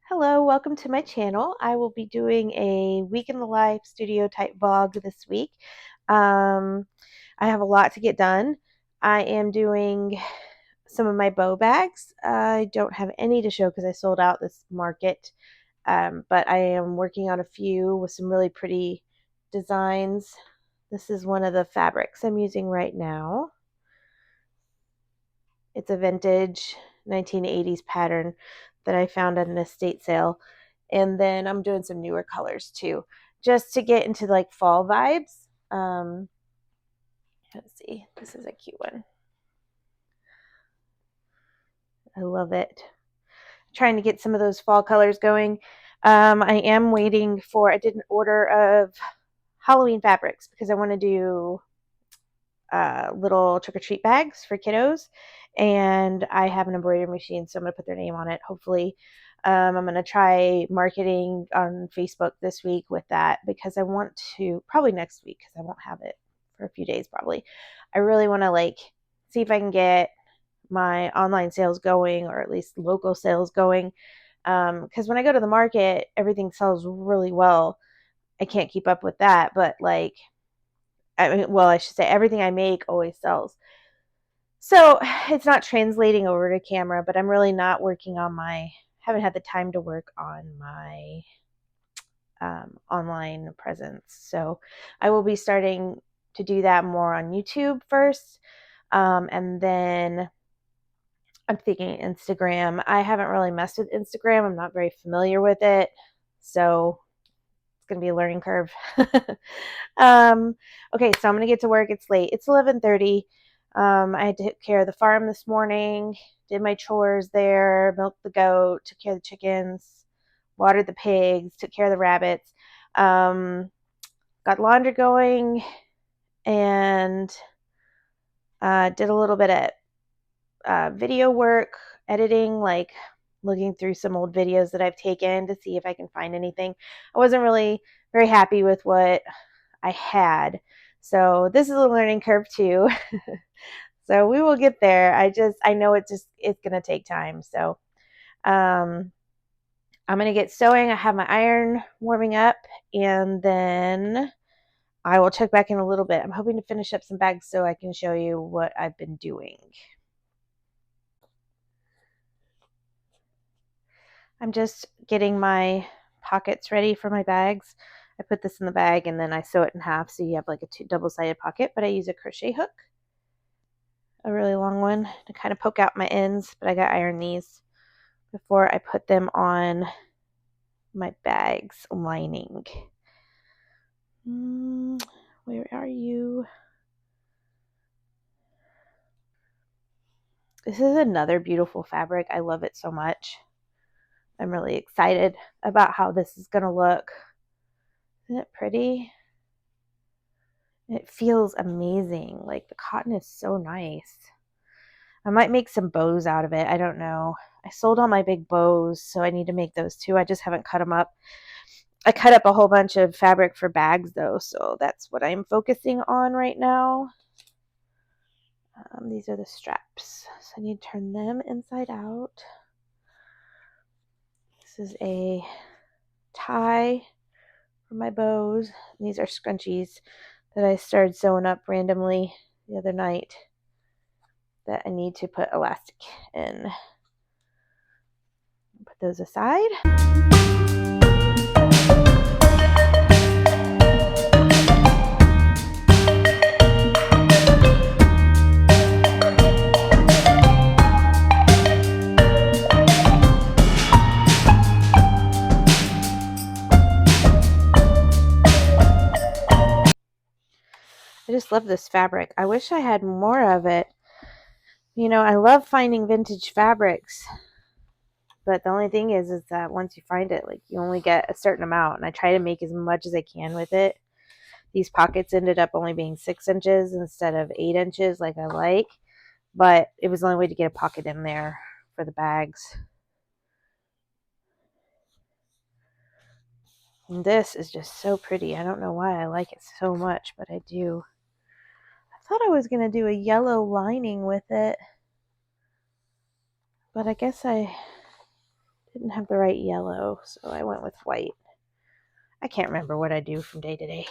Hello, welcome to my channel. I will be doing a week in the life studio type vlog this week. I have a lot to get done. I am doing some of my bow bags. I don't have any to show because I sold out this market, but I am working on a few with some really pretty designs. This is one of the fabrics I'm using right now. It's a vintage 1980s pattern that I found at an estate sale. And then I'm doing some newer colors too, just to get into like fall vibes. Let's see, this is a cute one. I love it. Trying to get some of those fall colors going. I am waiting for, I did an order of Halloween fabrics because I want to do little trick-or-treat bags for kiddos, and I have an embroidery machine, so I'm going to put their name on it, hopefully. I'm going to try marketing on Facebook this week with that because I want to, probably next week because I won't have it for a few days probably. I really want to like see if I can get my online sales going, or at least local sales going, because when I go to the market, everything sells really well. I can't keep up with that, but like, I should say everything I make always sells. So it's not translating over to camera, but I'm really not working on haven't had the time to work on my online presence. So I will be starting to do that more on YouTube first. And then I'm thinking Instagram. I haven't really messed with Instagram. I'm not very familiar with it. So it's going to be a learning curve. Okay, so I'm going to get to work. It's late. It's 11:30. I had to take care of the farm this morning, did my chores there, milked the goat, took care of the chickens, watered the pigs, took care of the rabbits, got laundry going, and did a little bit of video work, editing, like looking through some old videos that I've taken to see if I can find anything. I wasn't really very happy with what I had. So this is a learning curve too. So we will get there. I know it's going to take time. So I'm going to get sewing. I have my iron warming up, and then I will check back in a little bit. I'm hoping to finish up some bags so I can show you what I've been doing. I'm just getting my pockets ready for my bags. I put this in the bag and then I sew it in half so you have like a double-sided pocket, but I use a crochet hook, a really long one, to kind of poke out my ends, but I got iron these before I put them on my bag's lining. Where are you? This is another beautiful fabric. I love it so much. I'm really excited about how this is going to look. Isn't it pretty? It feels amazing. Like the cotton is so nice. I might make some bows out of it. I don't know. I sold all my big bows, so I need to make those too. I just haven't cut them up. I cut up a whole bunch of fabric for bags though, so that's what I'm focusing on right now. These are the straps, so I need to turn them inside out. This is a tie for my bows. These are scrunchies that I started sewing up randomly the other night that I need to put elastic in. Put those aside. I just love this fabric. I wish I had more of it. You know, I love finding vintage fabrics, but the only thing is that once you find it, like you only get a certain amount, and I try to make as much as I can with it. These pockets ended up only being 6 inches instead of 8 inches like I like, but it was the only way to get a pocket in there for the bags. And this is just so pretty. I don't know why I like it so much, but I do. I thought I was going to do a yellow lining with it, but I guess I Didn't have the right yellow, so I went with white. I can't remember what I do from day to day.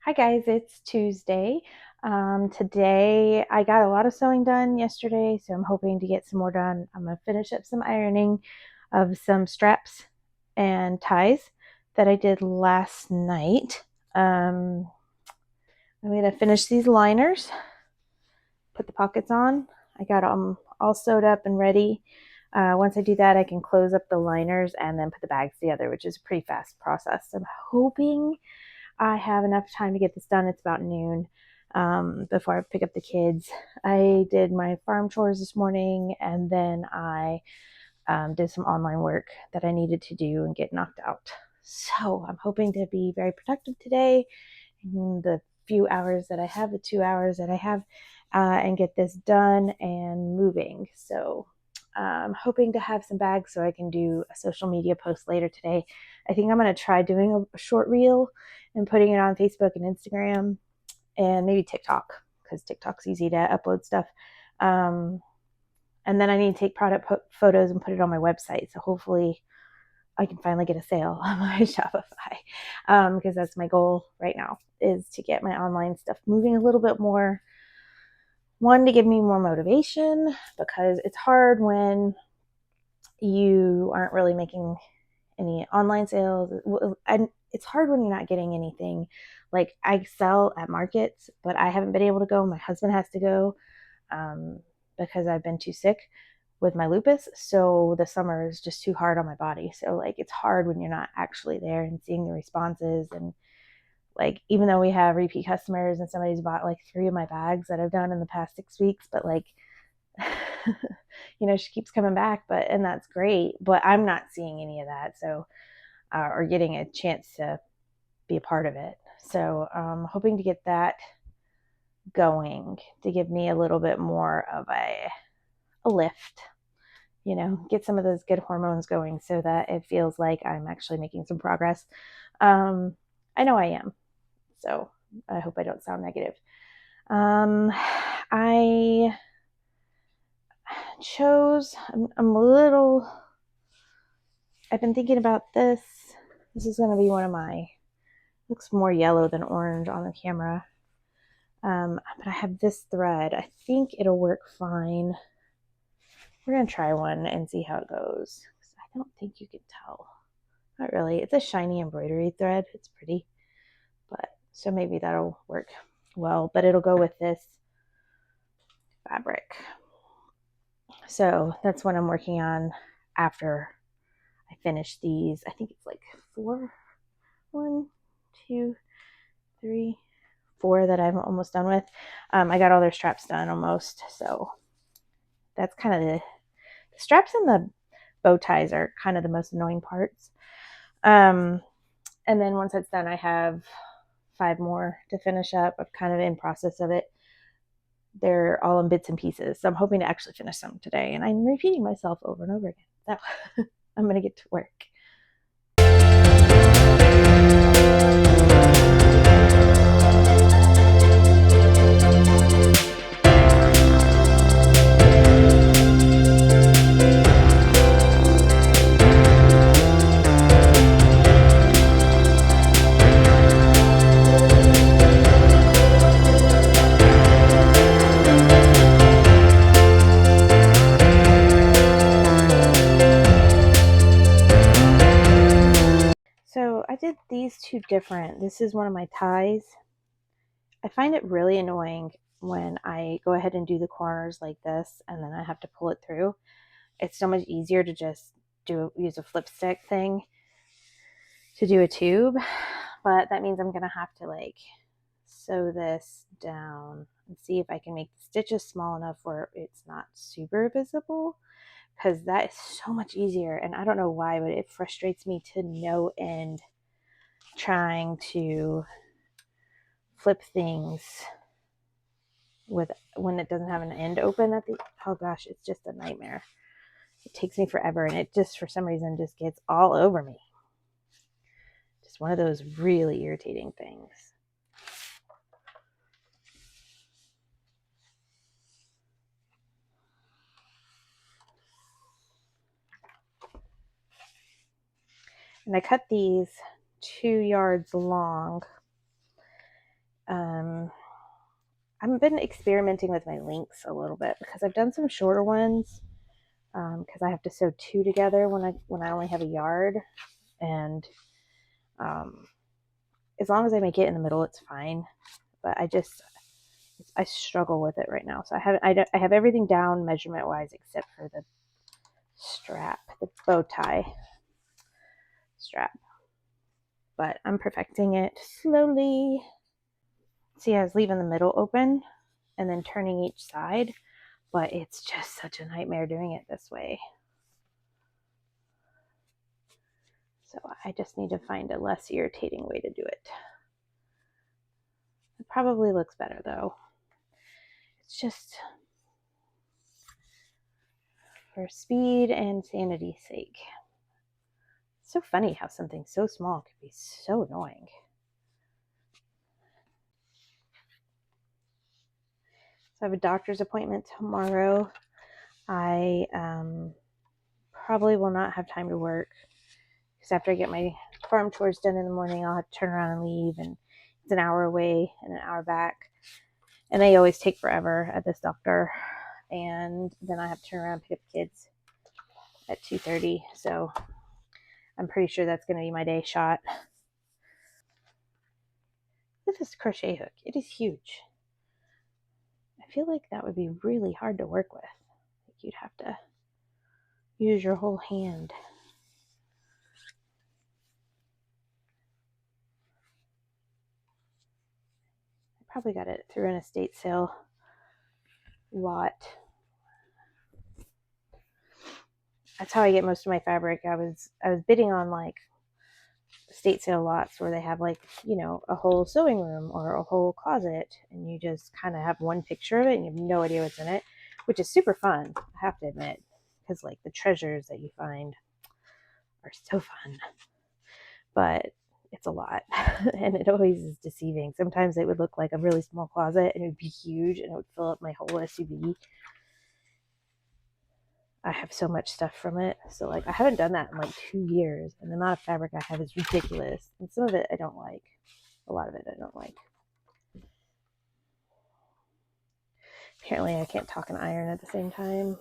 Hi guys, it's Tuesday. Today I got a lot of sewing done yesterday, so I'm hoping to get some more done. I'm going to finish up some ironing of some straps and ties that I did last night. I'm going to finish these liners, put the pockets on. I got them all sewed up and ready. Once I do that, I can close up the liners and then put the bags together, which is a pretty fast process. I'm hoping I have enough time to get this done. It's about noon before I pick up the kids. I did my farm chores this morning, and then I did some online work that I needed to do and get knocked out. So I'm hoping to be very productive today in the few hours that I have, the 2 hours that I have, and get this done and moving. So I'm hoping to have some bags so I can do a social media post later today. I think I'm going to try doing a short reel and putting it on Facebook and Instagram and maybe TikTok, because TikTok's easy to upload stuff. And then I need to take product photos and put it on my website. So hopefully I can finally get a sale on my Shopify, because that's my goal right now, is to get my online stuff moving a little bit more. One, to give me more motivation, because it's hard when you aren't really making any online sales. And it's hard when you're not getting anything. Like, I sell at markets, but I haven't been able to go. My husband has to go because I've been too sick with my lupus. So the summer is just too hard on my body. So like, it's hard when you're not actually there and seeing the responses. And like, even though we have repeat customers and somebody's bought like 3 of my bags that I've done in the past 6 weeks, but like, she keeps coming back, and that's great, but I'm not seeing any of that. So, or getting a chance to be a part of it. So I'm hoping to get that going to give me a little bit more of a lift, get some of those good hormones going so that it feels like I'm actually making some progress. I know I am. So I hope I don't sound negative. I chose, I've been thinking about this. This is going to be one of my, looks more yellow than orange on the camera. But I have this thread. I think it'll work fine. We're going to try one and see how it goes. I don't think you can tell. Not really. It's a shiny embroidery thread. It's pretty. But so maybe that'll work well. But it'll go with this fabric. So that's what I'm working on after I finish these. I think it's like 4. 1, 2, 3, 4 that I'm almost done with. I got all their straps done almost. So that's kind of the straps and the bow ties are kind of the most annoying parts. And then once that's done, I have 5 more to finish up. I'm kind of in process of it. They're all in bits and pieces. So I'm hoping to actually finish some today. And I'm repeating myself over and over again. So I'm going to get to work. So I did these 2 different. This is one of my ties. I find it really annoying when I go ahead and do the corners like this and then I have to pull it through. It's so much easier to just use a flip stick thing to do a tube, but that means I'm gonna have to like sew this down and see if I can make the stitches small enough where it's not super visible, because that is so much easier. And I don't know why, but it frustrates me to no end trying to flip things when it doesn't have an end open at the, oh gosh, it's just a nightmare. It takes me forever, and it just, for some reason, just gets all over me. Just one of those really irritating things. And I cut these 2 yards long. I've been experimenting with my lengths a little bit because I've done some shorter ones because I have to sew 2 together when I only have a yard. And as long as I make it in the middle, it's fine. But I struggle with it right now. So I have everything down measurement wise except for the strap, the bow tie strap. But I'm perfecting it slowly. See, I was leaving the middle open and then turning each side, but it's just such a nightmare doing it this way. So I just need to find a less irritating way to do it. It probably looks better though. It's just for speed and sanity's sake. It's so funny how something so small could be so annoying. So I have a doctor's appointment tomorrow. I probably will not have time to work because after I get my farm chores done in the morning, I'll have to turn around and leave, and it's an hour away and an hour back. And they always take forever at this doctor. And then I have to turn around and pick up the kids at 2:30. So I'm pretty sure that's going to be my day shot. Look at this crochet hook. It is huge. I feel like that would be really hard to work with. Like you'd have to use your whole hand. I probably got it through an estate sale lot. That's how I get most of my fabric. I was bidding on like estate sale lots where they have like, a whole sewing room or a whole closet, and you just kind of have one picture of it and you have no idea what's in it, which is super fun, I have to admit, because like the treasures that you find are so fun, but it's a lot. And it always is deceiving. Sometimes it would look like a really small closet and it would be huge and it would fill up my whole SUV. I have so much stuff from it. So like I haven't done that in like 2 years, and the amount of fabric I have is ridiculous. And some of it I don't like. A lot of it I don't like. Apparently I can't talk and iron at the same time.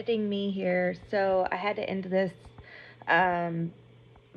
interrupting me here. So I had to end this um,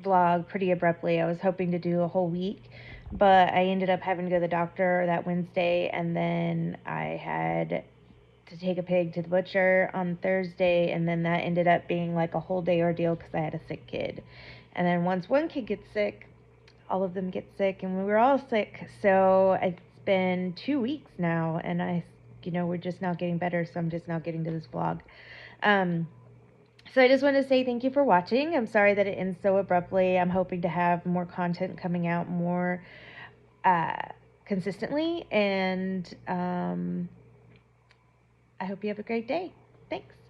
vlog pretty abruptly. I was hoping to do a whole week, but I ended up having to go to the doctor that Wednesday, and then I had to take a pig to the butcher on Thursday, and then that ended up being like a whole day ordeal because I had a sick kid. And then once one kid gets sick, all of them get sick, and we were all sick. So it's been 2 weeks now, and we're just not getting better. So I'm just not getting to this vlog. Um, so I just want to say thank you for watching. I'm sorry that it ends so abruptly. I'm hoping to have more content coming out more uh, consistently, and I hope you have a great day. Thanks.